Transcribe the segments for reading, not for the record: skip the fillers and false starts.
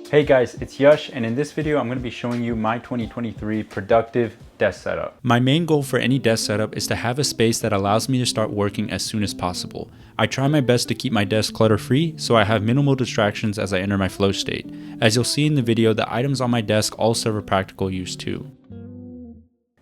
Hey guys, it's Yash, and in this video I'm going to be showing you my 2023 productive desk setup. My main goal for any desk setup is to have a space that allows me to start working as soon as possible. I try my best to keep my desk clutter-free so I have minimal distractions as I enter my flow state. As you'll see in the video, the items on my desk all serve a practical use too.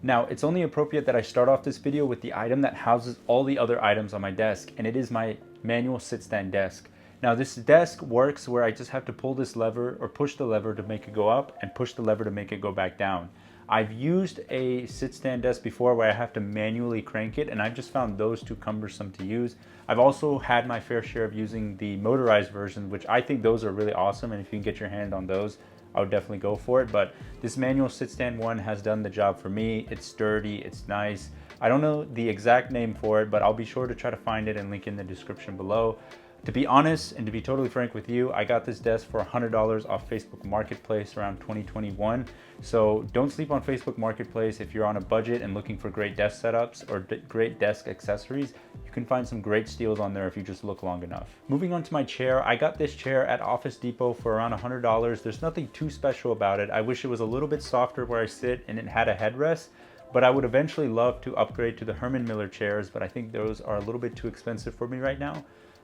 Now, it's only appropriate that I start off this video with the item that houses all the other items on my desk, and it is my manual sit-stand desk. Now, this desk works where I just have to pull this lever or push the lever to make it go up and push the lever to make it go back down. I've used a sit-stand desk before where I have to manually crank it, and I've just found those too cumbersome to use. I've also had my fair share of using the motorized version, which I think those are really awesome, and if you can get your hand on those, I would definitely go for it. But this manual sit-stand one has done the job for me. It's sturdy, it's nice. I don't know the exact name for it, but I'll be sure to try to find it and link in the description below. To be honest, and to be totally frank with you, I got this desk for $100 off Facebook Marketplace around 2021. So don't sleep on Facebook Marketplace if you're on a budget and looking for great desk setups or great desk accessories. You can find some great steals on there if you just look long enough. Moving on to my chair, I got this chair at Office Depot for around $100. There's nothing too special about it. I wish it was a little bit softer where I sit and it had a headrest, but I would eventually love to upgrade to the Herman Miller chairs, but I think those are a little bit too expensive for me right now.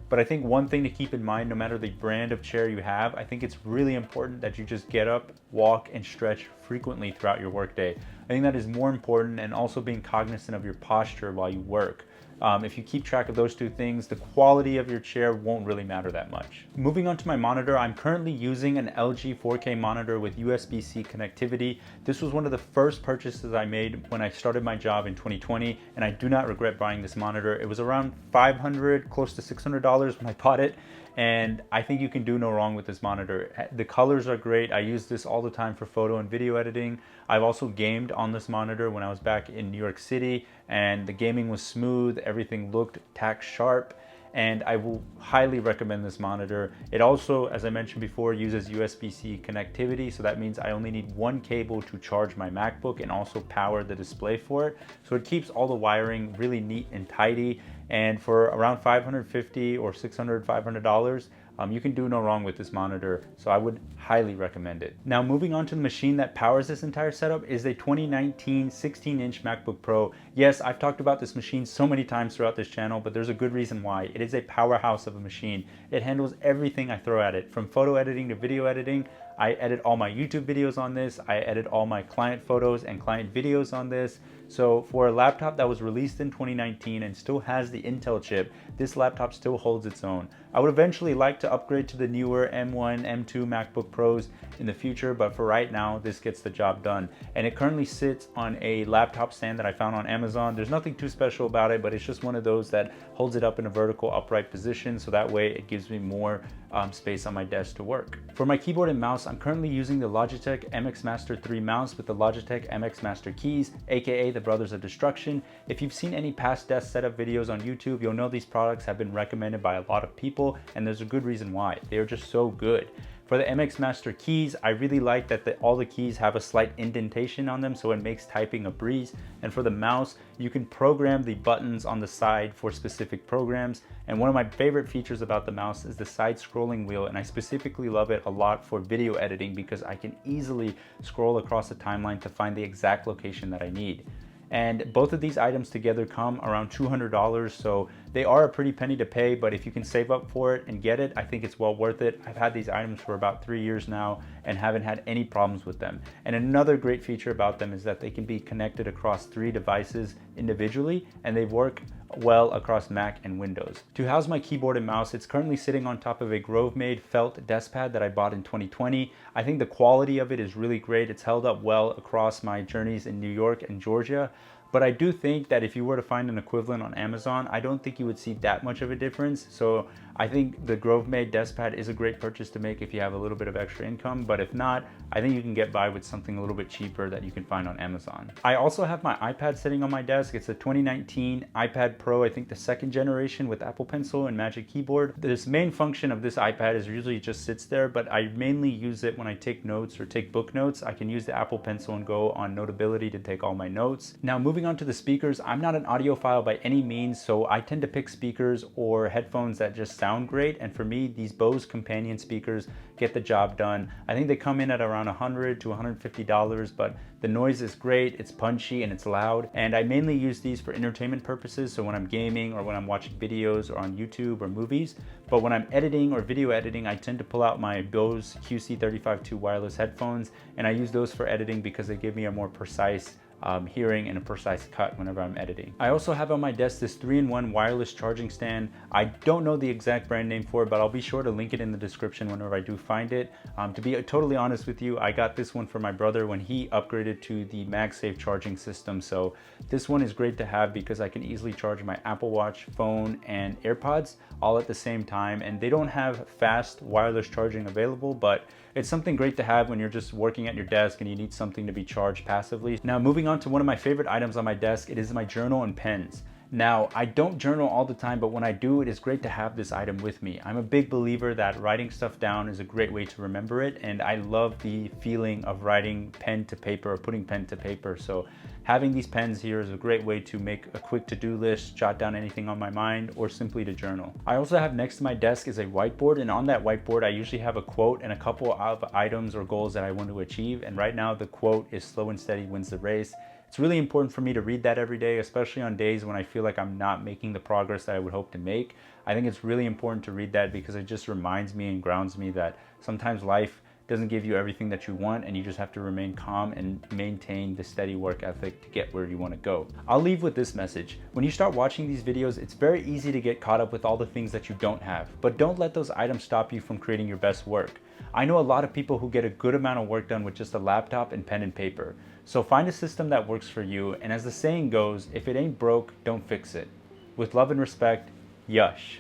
But I think one thing to keep in mind, no matter the brand of chair you have, I think it's really important that you just get up, walk, and stretch frequently throughout your workday. I think that is more important, and also being cognizant of your posture while you work. If you keep track of those two things, the quality of your chair won't really matter that much. Moving on to my monitor, I'm currently using an LG 4K monitor with USB-C connectivity. This was one of the first purchases I made when I started my job in 2020, and I do not regret buying this monitor. It was around $500, close to $600 when I bought it, and I think you can do no wrong with this monitor. The colors are great. I use this all the time for photo and video editing. I've also gamed on this monitor when I was back in New York City, and the gaming was smooth, everything looked tack sharp, and I will highly recommend this monitor. It also, as I mentioned before, uses USB-C connectivity, so that means I only need one cable to charge my MacBook and also power the display for it. So it keeps all the wiring really neat and tidy, and for around $550 or $500, you can do no wrong with this monitor, so I would highly recommend it. Now, moving on to the machine that powers this entire setup is a 2019 16-inch MacBook Pro. Yes, I've talked about this machine so many times throughout this channel, but there's a good reason why. It is a powerhouse of a machine. It handles everything I throw at it, from photo editing to video editing. I edit all my YouTube videos on this. I edit all my client photos and client videos on this. So for a laptop that was released in 2019 and still has the Intel chip, this laptop still holds its own. I would eventually like to upgrade to the newer M1, M2 MacBook Pros in the future, but for right now, this gets the job done. And it currently sits on a laptop stand that I found on Amazon. There's nothing too special about it, but it's just one of those that holds it up in a vertical upright position, so that way it gives me more space on my desk to work. For my keyboard and mouse, I'm currently using the Logitech MX Master 3 mouse with the Logitech MX Master keys, aka the Brothers of Destruction. If you've seen any past desk setup videos on YouTube, you'll know these products have been recommended by a lot of people, and there's a good reason why. They are just so good. For the MX Master keys, I really like that all the keys have a slight indentation on them, so it makes typing a breeze. And for the mouse, you can program the buttons on the side for specific programs. And one of my favorite features about the mouse is the side scrolling wheel, and I specifically love it a lot for video editing because I can easily scroll across the timeline to find the exact location that I need. And both of these items together come around $200, so they are a pretty penny to pay, but if you can save up for it and get it, I think it's well worth it. I've had these items for about 3 years now and haven't had any problems with them. And another great feature about them is that they can be connected across 3 devices individually, and they work well across Mac and Windows. To house my keyboard and mouse, it's currently sitting on top of a Grove-made felt desk pad that I bought in 2020. I think the quality of it is really great. It's held up well across my journeys in New York and Georgia. But I do think that if you were to find an equivalent on Amazon, I don't think you would see that much of a difference. So I think the Grove-made desk pad is a great purchase to make if you have a little bit of extra income, but if not, I think you can get by with something a little bit cheaper that you can find on Amazon. I also have my iPad sitting on my desk. It's a 2019 iPad Pro, I think the 2nd generation with Apple Pencil and Magic Keyboard. This main function of this iPad is usually just sits there, but I mainly use it when I take notes or take book notes. I can use the Apple Pencil and go on Notability to take all my notes. Now moving moving on to the speakers, I'm not an audiophile by any means, so I tend to pick speakers or headphones that just sound great. And for me, these Bose companion speakers get the job done. I think they come in at around $100 to $150, but the noise is great, it's punchy, and it's loud. And I mainly use these for entertainment purposes, so when I'm gaming or when I'm watching videos or on YouTube or movies. But when I'm editing or video editing, I tend to pull out my Bose QC35-2 wireless headphones, and I use those for editing because they give me a more precise hearing and a precise cut whenever I'm editing. I also have on my desk this 3-in-1 wireless charging stand. I don't know the exact brand name for it, but I'll be sure to link it in the description whenever I do find it. To be totally honest with you, I got this one for my brother when he upgraded to the MagSafe charging system. So this one is great to have because I can easily charge my Apple Watch, phone, and AirPods all at the same time. And they don't have fast wireless charging available, but it's something great to have when you're just working at your desk and you need something to be charged passively. Now, moving on to one of my favorite items on my desk, it is my journal and pens. Now, I don't journal all the time, but when I do, it is great to have this item with me. I'm a big believer that writing stuff down is a great way to remember it, and I love the feeling of writing pen to paper or putting pen to paper. So having these pens here is a great way to make a quick to-do list, jot down anything on my mind, or simply to journal. I also have next to my desk is a whiteboard, and on that whiteboard, I usually have a quote and a couple of items or goals that I want to achieve. And right now, the quote is "Slow and steady wins the race." It's really important for me to read that every day, especially on days when I feel like I'm not making the progress that I would hope to make. I think it's really important to read that because it just reminds me and grounds me that sometimes life doesn't give you everything that you want, and you just have to remain calm and maintain the steady work ethic to get where you want to go. I'll leave with this message. When you start watching these videos, it's very easy to get caught up with all the things that you don't have, but don't let those items stop you from creating your best work. I know a lot of people who get a good amount of work done with just a laptop and pen and paper. So find a system that works for you, and as the saying goes, if it ain't broke, don't fix it. With love and respect, Yush.